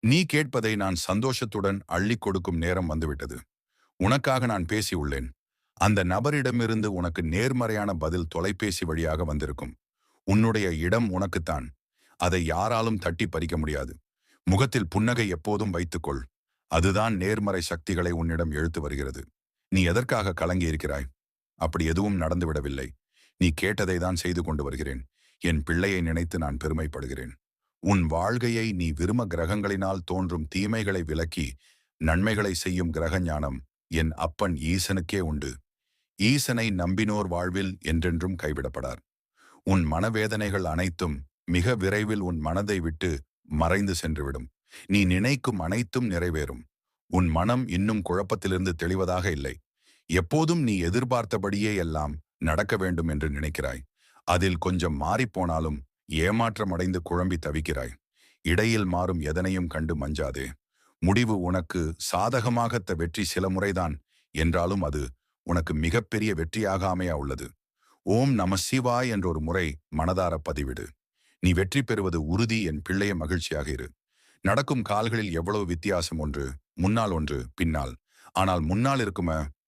நீ கேட்பதை நான் சந்தோஷத்துடன் அள்ளிக் கொடுக்கும் நேரம் வந்துவிட்டது. உனக்காக நான் பேசி உள்ளேன். அந்த நபரிடமிருந்து உனக்கு நேர்மறையான பதில் தொலைபேசி வழியாக வந்திருக்கும். உன்னுடைய இடம் உனக்குத்தான். அதை யாராலும் தட்டி பறிக்க முடியாது. முகத்தில் புன்னகை எப்போதும் வைத்துக்கொள். அதுதான் நேர்மறை சக்திகளை உன்னிடம் இழுத்து வருகிறது. நீ எதற்காக கலங்கி இருக்கிறாய்? அப்படி எதுவும் நடந்துவிடவில்லை. நீ கேட்டதை தான் செய்து கொண்டு வருகிறேன். என் பிள்ளையை நினைத்து நான் பெருமைப்படுகிறேன். உன் வாழ்க்கையை நீ விரும்ப கிரகங்களினால் தோன்றும் தீமைகளை விலக்கி நன்மைகளை செய்யும் கிரக ஞானம் என் அப்பன் ஈசனுக்கே உண்டு. ஈசனை நம்பினோர் வாழ்வில் என்றென்றும் கைவிடப்படார். உன் மனவேதனைகள் அனைத்தும் மிக விரைவில் உன் மனதை விட்டு மறைந்து சென்றுவிடும். நீ நினைக்கும் அனைத்தும் நிறைவேறும். உன் மனம் இன்னும் குழப்பத்திலிருந்து தெளிவதாக இல்லை. எப்போதும் நீ எதிர்பார்த்தபடியே எல்லாம் நடக்க வேண்டும் என்று நினைக்கிறாய். அதில் கொஞ்சம் மாறிப்போனாலும் ஏமாற்றமடைந்து குழம்பி தவிக்கிறாய். இடையில் மாறும் எதனையும் கண்டு மஞ்சாதே. முடிவு உனக்கு சாதகமாகத்த வெற்றி சில முறைதான் என்றாலும் அது உனக்கு மிகப்பெரிய வெற்றியாக அமையா உள்ளது. ஓம் நம சிவாய் என்றொரு முறை மனதார பதிவிடு. நீ வெற்றி பெறுவது உறுதி. என் பிள்ளைய மகிழ்ச்சியாக இரு. நடக்கும் கால்களில் எவ்வளவு வித்தியாசம், ஒன்று முன்னால் ஒன்று பின்னால். ஆனால் முன்னால் இருக்கும